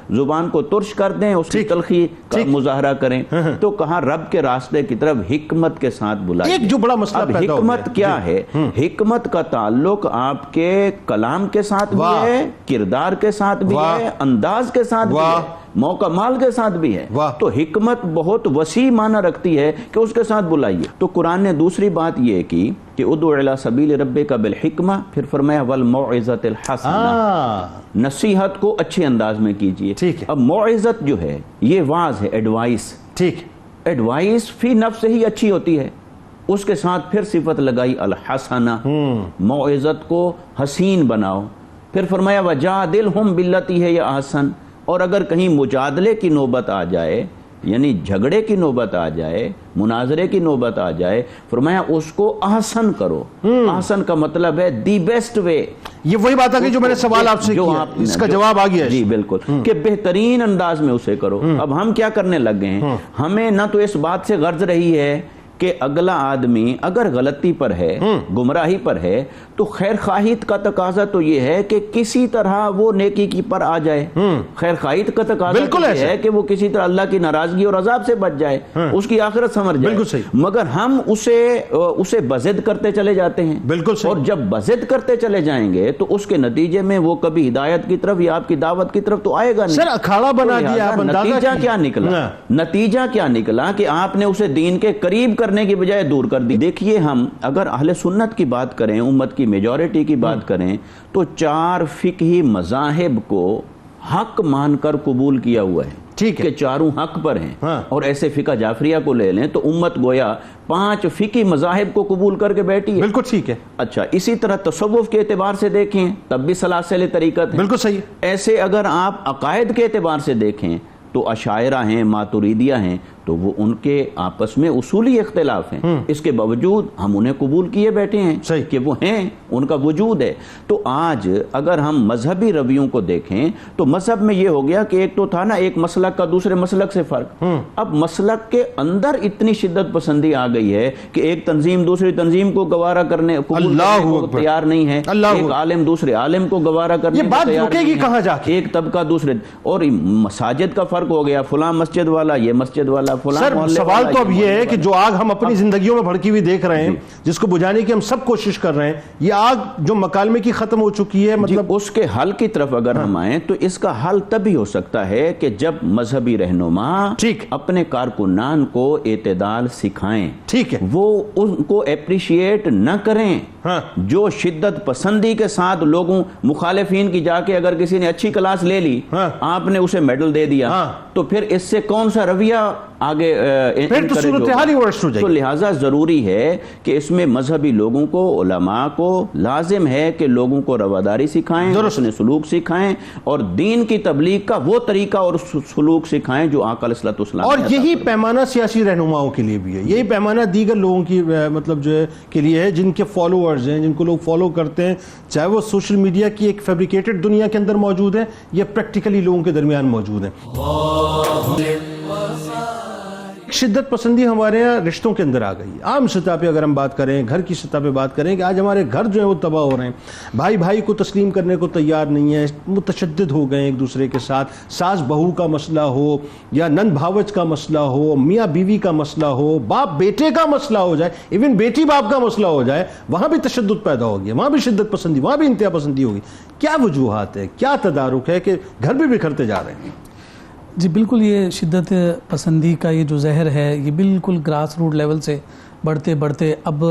Speaker 2: زبان کو ترش کر دیں، اس کی تلخی کا مظاہرہ کریں. تو کہا رب کے راستے کی طرف حکمت کے ساتھ بلائیں.
Speaker 1: ایک جو بڑا مسئلہ پیدا ہو گیا،
Speaker 2: حکمت کیا ہے؟ حکمت کا تعلق آپ کے کلام کے ساتھ بھی ہے، کردار کے ساتھ بھی ہے، انداز کے ساتھ بھی ہے، موقع مال کے ساتھ بھی ہے. تو حکمت بہت وسیع معنی رکھتی ہے کہ اس کے ساتھ بلائیے. تو قرآن نے دوسری بات یہ کی کہ ادعو الی سبیل ربک بالحکمہ، پھر فرمایا والموعظۃ الحسنہ، نصیحت کو اچھے انداز میں کیجیے. اب موعظت جو ہے یہ واعظ ہے، ایڈوائس. ٹھیک، ایڈوائس فی نفس ہی اچھی ہوتی ہے، اس کے ساتھ پھر صفت لگائی الحسنہ، موعظت کو حسین بناؤ. پھر فرمایا وجادلہم باللتی ہی احسن، اور اگر کہیں مجادلے کی نوبت آ جائے، یعنی جھگڑے کی نوبت آ جائے، مناظرے کی نوبت آ جائے، فرمایا اس کو احسن کرو. احسن کا مطلب ہے دی بیسٹ وے.
Speaker 1: یہ وہی بات آ گئی جو میں نے سوال آپ سے کیا، اس کا جواب آ گیا.
Speaker 2: جی بالکل، کہ بہترین انداز میں اسے کرو. اب ہم کیا کرنے لگ گئے ہیں، ہمیں نہ تو اس بات سے غرض رہی ہے کہ اگلا آدمی اگر غلطی پر ہے، گمراہی پر ہے، تو خیر خواہیت کا تقاضا تو یہ ہے کہ کسی طرح وہ نیکی کی پر آ جائے. خیر خواہیت کا تقاضا یہ ہے کہ وہ کسی طرح اللہ کی ناراضگی اور عذاب سے بچ جائے، اس کی آخرت سنور جائے. مگر ہم اسے بزد کرتے چلے جاتے ہیں. اور جب بزد کرتے چلے جائیں گے تو اس کے نتیجے میں وہ کبھی ہدایت کی طرف یا آپ کی دعوت کی طرف تو آئے گا نہیں.
Speaker 1: سر اکھاڑا بنا دیا.
Speaker 2: نتیجہ کیا نکلا؟ نتیجہ کیا نکلا کہ آپ نے اسے دین کے قریب کرنے کی بجائے دور کر دی. دیکھیے، ہم اگر اہل سنت کی بات کریں، امت کی میجورٹی کی بات کریں، تو 4 فقہی مذاہب کو حق مان کر قبول کیا ہوا ہے. ٹھیک ہے، چاروں حق پر ہیں. اور ایسے فقہ جعفریہ کو لے لیں تو امت گویا 5 فقہی مذاہب کو قبول کر کے بیٹھی ہے.
Speaker 1: بالکل ٹھیک ہے.
Speaker 2: اچھا، اسی طرح تصوف کے اعتبار سے دیکھیں تب بھی سلاسل طریقت ہے.
Speaker 1: بالکل صحیح.
Speaker 2: ایسے اگر آپ عقائد کے اعتبار سے دیکھیں تو اشاعرہ ہیں، ماتریدیہ ہیں، تو وہ ان کے آپس میں اصولی اختلاف ہیں. اس کے باوجود ہم انہیں قبول کیے بیٹھے ہیں کہ وہ ہیں، ان کا وجود ہے. تو آج اگر ہم مذہبی رویوں کو دیکھیں تو مذہب میں یہ ہو گیا کہ ایک تو تھا نا ایک مسلک کا دوسرے مسلک سے فرق. اب مسلک کے اندر اتنی شدت پسندی آ گئی ہے کہ ایک تنظیم دوسری تنظیم کو گوارا کرنے کو تیار نہیں ہے، ایک عالم دوسرے عالم کو گوارا کرنے کو تیار نہیں ہے، ایک طبقہ دوسرے. اور مساجد کا فرق ہو گیا، فلاں مسجد والا، یہ مسجد والا.
Speaker 1: سر سوال تو اب یہ ہے کہ جو آگ ہم اپنی زندگیوں میں بھڑکی ہوئی دیکھ رہے ہیں، جس کو بجھانے کی ہم سب کوشش کر رہے ہیں، یہ آگ جو مکالمے کی ختم ہو چکی ہے، مطلب
Speaker 2: اس کے حل کی طرف اگر ہم آئیں تو اس کا حل تبھی ہو سکتا ہے کہ جب مذہبی رہنما اپنے کارکنان کو اعتدال سکھائیں. ٹھیک ہے، وہ ان کو اپریشیٹ نہ کریں. جو شدت پسندی کے ساتھ لوگوں مخالفین کی جا کے اگر کسی نے اچھی کلاس لے لی، آپ نے اسے میڈل دے دیا، تو پھر اس سے کون سا رویہ آگے تو لہٰذا ضروری ہے کہ اس میں مذہبی لوگوں کو، علماء کو لازم ہے کہ لوگوں کو رواداری سکھائیں، حسن سلوک سکھائیں، اور دین کی تبلیغ کا وہ طریقہ اور سلوک سکھائیں جو آقا علیہ الصلوۃ والسلام.
Speaker 1: اور یہی پیمانہ سیاسی رہنماؤں کے لیے بھی ہے، یہی پیمانہ دیگر لوگوں کی مطلب جو ہے کے لیے ہے، جن کے فالوورز ہیں، جن کو لوگ فالو کرتے ہیں، چاہے وہ سوشل میڈیا کی ایک فیبریکیٹڈ دنیا کے اندر موجود ہیں یا پریکٹیکلی لوگوں کے درمیان موجود ہیں. شدت پسندی ہمارے یہاں رشتوں کے اندر آ گئی. عام سطح پہ اگر ہم بات کریں، گھر کی سطح پہ بات کریں کہ آج ہمارے گھر جو ہیں وہ تباہ ہو رہے ہیں. بھائی بھائی کو تسلیم کرنے کو تیار نہیں ہے، متشدد ہو گئے ایک دوسرے کے ساتھ. ساس بہو کا مسئلہ ہو یا نند بھاوج کا مسئلہ ہو، میاں بیوی کا مسئلہ ہو، باپ بیٹے کا مسئلہ ہو جائے، ایون بیٹی باپ کا مسئلہ ہو جائے، وہاں بھی تشدد پیدا ہو گیا، وہاں بھی شدت پسندی، وہاں بھی انتہا پسندی ہوگی. کیا وجوہات ہے، کیا تدارک ہے کہ گھر بھی بکھرتے جا رہے ہیں؟
Speaker 3: جی بالکل، یہ شدت پسندی کا یہ جو زہر ہے یہ بالکل گراس روٹ لیول سے بڑھتے بڑھتے اب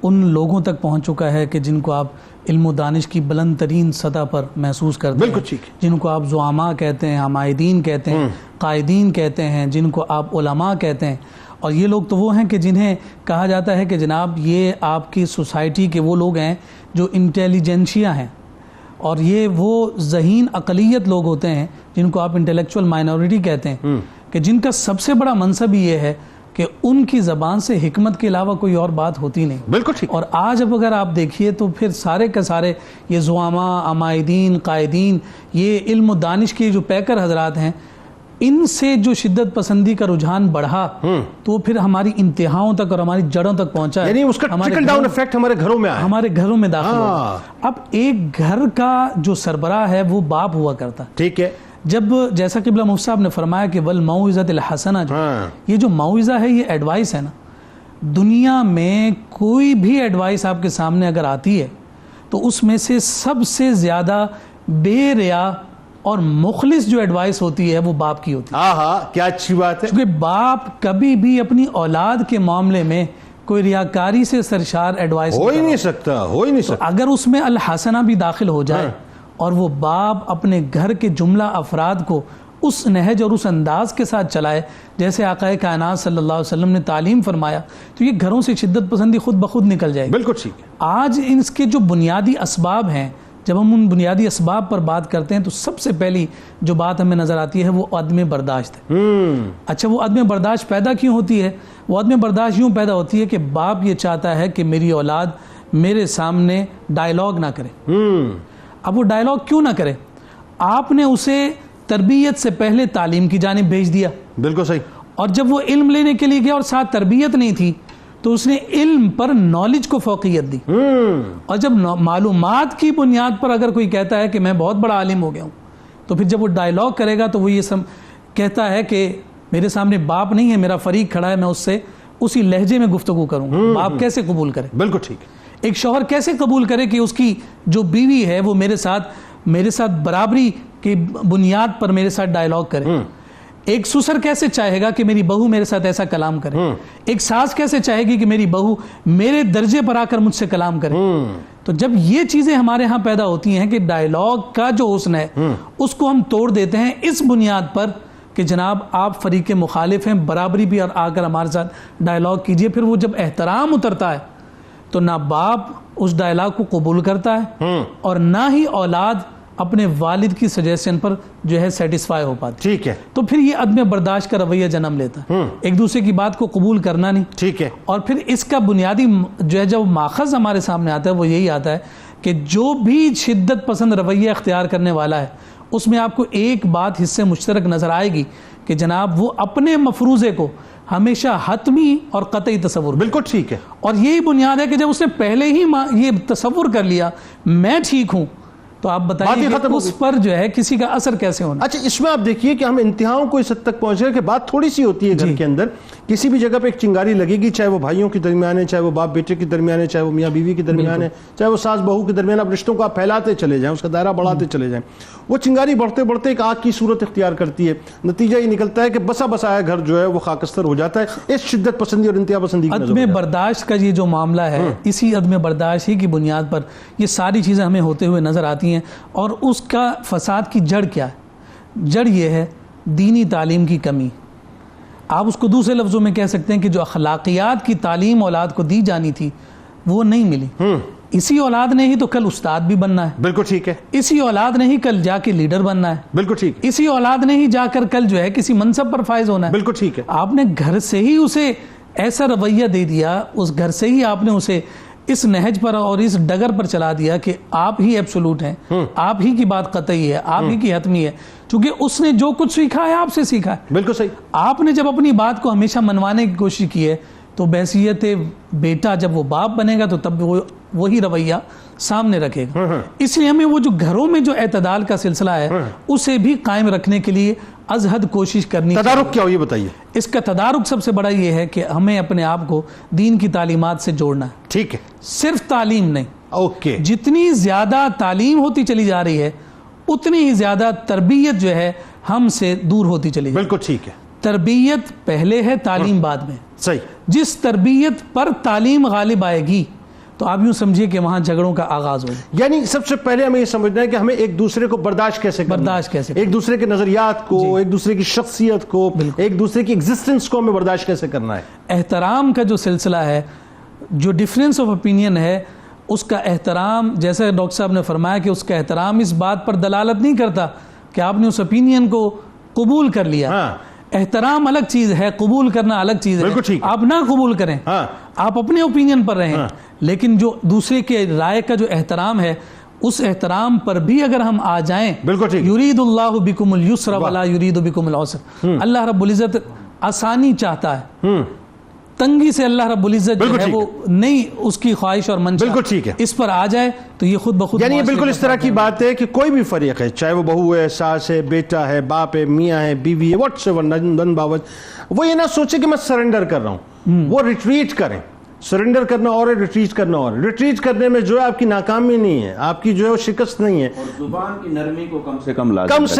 Speaker 3: ان لوگوں تک پہنچ چکا ہے کہ جن کو آپ علم و دانش کی بلند ترین سطح پر محسوس کرتے ہیں,
Speaker 1: بالکل ٹھیک,
Speaker 3: جن کو آپ زعماء کہتے ہیں, عمائدین کہتے ہیں, قائدین کہتے ہیں, جن کو آپ علماء کہتے ہیں. اور یہ لوگ تو وہ ہیں کہ جنہیں کہا جاتا ہے کہ جناب یہ آپ کی سوسائٹی کے وہ لوگ ہیں جو انٹیلیجنشیا ہیں, اور یہ وہ ذہین اقلیت لوگ ہوتے ہیں جن کو آپ انٹلیکچوئل مائنورٹی کہتے ہیں, کہ جن کا سب سے بڑا منصب یہ ہے کہ ان کی زبان سے حکمت کے علاوہ کوئی اور بات ہوتی نہیں.
Speaker 1: بالکل ٹھیک.
Speaker 3: اور آج اب اگر آپ دیکھیے تو پھر سارے کا سارے یہ زعماء, عمائدین, قائدین, یہ علم و دانش کے جو پیکر حضرات ہیں, ان سے جو شدت پسندی کا رجحان بڑھا تو پھر ہماری انتہاؤں تک اور ہماری جڑوں تک پہنچا,
Speaker 1: یعنی اس کا ٹرکل ڈاؤن ایفیکٹ ہمارے گھروں میں آیا,
Speaker 3: ہمارے گھروں میں داخل ہوا. اب ایک گھر کا جو سربراہ ہے وہ باپ ہوا کرتا.
Speaker 1: ٹھیک ہے.
Speaker 3: جب جیسا قبلہ مفتی صاحب نے فرمایا کہ والموعظۃ الحسنہ, یہ جو موعظہ ہے یہ ایڈوائس ہے نا. دنیا میں کوئی بھی ایڈوائس آپ کے سامنے اگر آتی ہے تو اس میں سے سب سے زیادہ بے ریا اور مخلص جو ایڈوائس ہوتی ہے وہ باپ کی ہوتی ہے.
Speaker 1: کیا اچھی بات ہے,
Speaker 3: کیونکہ باپ کبھی بھی اپنی اولاد کے معاملے میں کوئی ریاکاری سے سرشار ایڈوائس
Speaker 1: ہو ہی نہیں سکتا.
Speaker 3: اگر اس میں الحسنہ بھی داخل ہو جائے اور وہ باپ اپنے گھر کے جملہ افراد کو اس نہج اور اس انداز کے ساتھ چلائے جیسے آقا کائنات صلی اللہ علیہ وسلم نے تعلیم فرمایا, تو یہ گھروں سے شدت پسندی خود بخود نکل جائے گی.
Speaker 1: بالکل ٹھیک ہے.
Speaker 3: آج اس کے جو بنیادی اسباب ہیں, جب ہم ان بنیادی اسباب پر بات کرتے ہیں تو سب سے پہلی جو بات ہمیں نظر آتی ہے وہ عدم برداشت ہے. اچھا, وہ عدم برداشت پیدا کیوں ہوتی ہے؟ وہ عدم برداشت یوں پیدا ہوتی ہے کہ باپ یہ چاہتا ہے کہ میری اولاد میرے سامنے ڈائلاگ نہ کرے. اب وہ ڈائلاگ کیوں نہ کرے؟ آپ نے اسے تربیت سے پہلے تعلیم کی جانب بھیج دیا.
Speaker 1: بالکل صحیح.
Speaker 3: اور جب وہ علم لینے کے لیے گیا اور ساتھ تربیت نہیں تھی تو اس نے علم پر نالج کو فوقیت دی. اور جب معلومات کی بنیاد پر اگر کوئی کہتا ہے کہ میں بہت بڑا عالم ہو گیا ہوں, تو پھر جب وہ ڈائلاگ کرے گا تو وہ یہ کہتا ہے کہ میرے سامنے باپ نہیں ہے, میرا فریق کھڑا ہے, میں اس سے اسی لہجے میں گفتگو کروں. باپ کیسے قبول کرے؟
Speaker 1: بالکل ٹھیک.
Speaker 3: ایک شوہر کیسے قبول کرے کہ اس کی جو بیوی ہے وہ میرے ساتھ برابری کی بنیاد پر میرے ساتھ ڈائلاگ کرے؟ ایک سسر کیسے چاہے گا کہ میری بہو میرے ساتھ ایسا کلام کرے؟ ایک ساس کیسے چاہے گی کہ میری بہو میرے درجے پر آ کر مجھ سے کلام کرے؟ تو جب یہ چیزیں ہمارے ہاں پیدا ہوتی ہیں کہ ڈائلاگ کا جو حسن ہے اس کو ہم توڑ دیتے ہیں اس بنیاد پر کہ جناب آپ فریق مخالف ہیں, برابری بھی آ کر ہمارے ساتھ ڈائلاگ کیجئے. پھر وہ جب احترام اترتا ہے تو نہ باپ اس ڈائلاگ کو قبول کرتا ہے اور نہ ہی اولاد اپنے والد کی سجیشن پر جو ہے سیٹسفائی ہو پاتی.
Speaker 1: ٹھیک ہے.
Speaker 3: تو پھر یہ عدم برداشت کا رویہ جنم لیتا ہے, ایک دوسرے کی بات کو قبول کرنا نہیں.
Speaker 1: ٹھیک ہے.
Speaker 3: اور پھر اس کا بنیادی جو ہے جب ماخذ ہمارے سامنے آتا ہے وہ یہی آتا ہے کہ جو بھی شدت پسند رویہ اختیار کرنے والا ہے اس میں آپ کو ایک بات حصے مشترک نظر آئے گی کہ جناب وہ اپنے مفروضے کو ہمیشہ حتمی اور قطعی تصور.
Speaker 1: بالکل ٹھیک ہے.
Speaker 3: اور یہی بنیاد ہے کہ جب اس نے پہلے ہی یہ تصور کر لیا میں ٹھیک ہوں, تو آپ بتائیے کہ اس پر جو ہے کسی کا اثر کیسے ہونا.
Speaker 1: اچھا, اس میں آپ دیکھیے کہ ہم انتہاؤں کو اس حد تک پہنچ گئے کہ بات تھوڑی سی ہوتی ہے گھر کے اندر, کسی بھی جگہ پہ ایک چنگاری لگے گی, چاہے وہ بھائیوں کے درمیان ہے, چاہے وہ باپ بیٹے کے درمیان ہے, چاہے وہ میاں بیوی کے درمیان ہے, چاہے وہ ساس بہو کے درمیان. اب رشتوں کو آپ پھیلاتے چلے جائیں, اس کا دائرہ بڑھاتے چلے جائیں, وہ چنگاری بڑھتے بڑھتے ایک آگ کی صورت اختیار کرتی ہے. نتیجہ یہ نکلتا ہے کہ بسا بسایا گھر جو ہے وہ خاکستر ہو جاتا ہے اس شدت پسندی اور انتہا پسندی کی.
Speaker 3: عدم برداشت کا یہ جو معاملہ ہے, اسی عدم برداشت ہی کی بنیاد پر یہ ساری چیزیں ہمیں ہوتے ہوئے نظر آتی ہیں. اور اس کا فساد کی جڑ کیا ہے؟ جڑ یہ ہے دینی تعلیم کی کمی. آپ اس کو دوسرے لفظوں میں کہہ سکتے ہیں کہ جو اخلاقیات کی تعلیم اولاد کو دی جانی تھی وہ نہیں ملی. اسی اولاد نے ہی تو کل استاد بھی بننا ہے.
Speaker 1: بالکل ٹھیک ہے.
Speaker 3: اسی اولاد نے ہی کل جا کے لیڈر بننا ہے.
Speaker 1: بالکل ٹھیک.
Speaker 3: اسی اولاد نے ہی جا کر کل جو ہے کسی منصب پر فائز ہونا ہے.
Speaker 1: بالکل ٹھیک ہے.
Speaker 3: آپ نے گھر سے ہی اسے ایسا رویہ دے دیا, اس گھر سے ہی آپ نے اسے اس نہج پر اور اس ڈگر پر چلا دیا کہ آپ ہی ایبسولوٹ ہیں, آپ ہی کی بات قطعی ہے, آپ ہی کی حتمی ہے, چونکہ اس نے جو کچھ سیکھا ہے آپ سے سیکھا ہے.
Speaker 1: بالکل صحیح. آپ
Speaker 3: نے جب اپنی بات کو ہمیشہ منوانے کی کوشش کی ہے تو بحیثیت بیٹا جب وہ باپ بنے گا تو تب وہی رویہ سامنے رکھے گا. اس لیے ہمیں وہ جو گھروں میں جو اعتدال کا سلسلہ ہے اسے بھی قائم رکھنے کے لیے از حد کوشش کرنی.
Speaker 1: تدارک کیا ہو یہ بتائیے.
Speaker 3: اس کا تدارک سب سے بڑا یہ ہے کہ ہمیں اپنے آپ کو دین کی تعلیمات سے جوڑنا ہے.
Speaker 1: ٹھیک ہے.
Speaker 3: صرف تعلیم نہیں.
Speaker 1: اوکے.
Speaker 3: جتنی زیادہ تعلیم ہوتی چلی جا رہی ہے اتنی ہی زیادہ تربیت جو ہے ہم سے دور ہوتی چلی جا رہی ہے.
Speaker 1: بالکل ٹھیک ہے.
Speaker 3: تربیت پہلے ہے, تعلیم بعد میں.
Speaker 1: صحیح.
Speaker 3: جس تربیت پر تعلیم غالب آئے گی تو آپ یوں سمجھیے کہ وہاں جھگڑوں کا آغاز ہو جائے.
Speaker 1: یعنی سب سے پہلے ہمیں یہ سمجھنا ہے کہ ہمیں ایک دوسرے کو برداشت کیسے کرنا ہے, ایک دوسرے کے نظریات کو, ایک دوسرے کی شخصیت کو, ایک دوسرے کی ایگزسٹنس کو ہمیں برداشت کیسے کرنا ہے.
Speaker 3: احترام کا جو سلسلہ ہے, جو ڈیفرنس آف اوپینین ہے, اس کا احترام, جیسے ڈاکٹر صاحب نے فرمایا کہ اس کا احترام اس بات پر دلالت نہیں کرتا کہ آپ نے اس اوپینین کو قبول کر لیا. احترام الگ چیز ہے, قبول کرنا الگ چیز ہے. آپ نہ قبول کریں, آپ اپنے اوپینین پر رہیں, لیکن جو دوسرے کے رائے کا جو احترام ہے, اس احترام پر بھی اگر ہم آ جائیں, یرید اللہ بکم الیسر ولا یرید بکم العسر, اللہ رب العزت آسانی چاہتا ہے, تنگی سے اللہ رب العزت جو ہے وہ نہیں, اس کی خواہش اور منشا اس پر آ جائے تو یہ خود بخود.
Speaker 1: یعنی یہ بالکل اس طرح کی بات ہے کہ کوئی بھی فریق ہے, چاہے وہ بہو ہے, ساس ہے, بیٹا ہے, باپ ہے, میاں ہے, بیوی ہے, واٹس ایور, نند باوج, وہ یہ نہ سوچے کہ میں سرنڈر کر رہا ہوں, وہ ریٹریٹ کریں. سرنڈر کرنا اور ریٹریٹ کرنا اور ریٹریٹ کرنے میں جو ہے آپ کی ناکامی نہیں ہے, آپ کی جو ہے وہ شکست نہیں ہے,
Speaker 2: اور زبان کی نرمی کو کم سے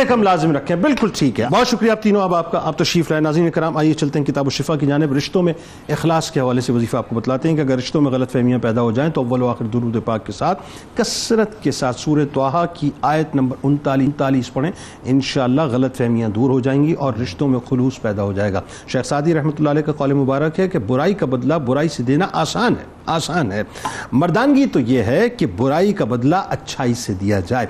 Speaker 2: کم
Speaker 1: لازم رکھیں. بالکل ٹھیک ہے, بہت شکریہ آپ تینوں. اب آپ تشریف لائے. ناظرین کرام, آئیے چلتے ہیں کتاب الشفا کی جانب. رشتوں میں اخلاص کے حوالے سے وظیفہ آپ کو بتلاتے ہیں کہ اگر رشتوں میں غلط فہمیاں پیدا ہو جائیں تو اول و آخر درود پاک کے ساتھ کثرت کے ساتھ سورہ طٰہٰ کی آیت نمبر 39 پڑھیں. انشاءاللہ غلط فہمیاں دور ہو جائیں گی اور رشتوں میں خلوص پیدا ہو جائے گا. شیخ سعدی رحمۃ اللہ علیہ کا قول مبارک ہے کہ برائی کا بدلہ برائی سے دینا آسان ہے. مردانگی تو یہ ہے کہ برائی کا بدلہ اچھائی سے دیا جائے.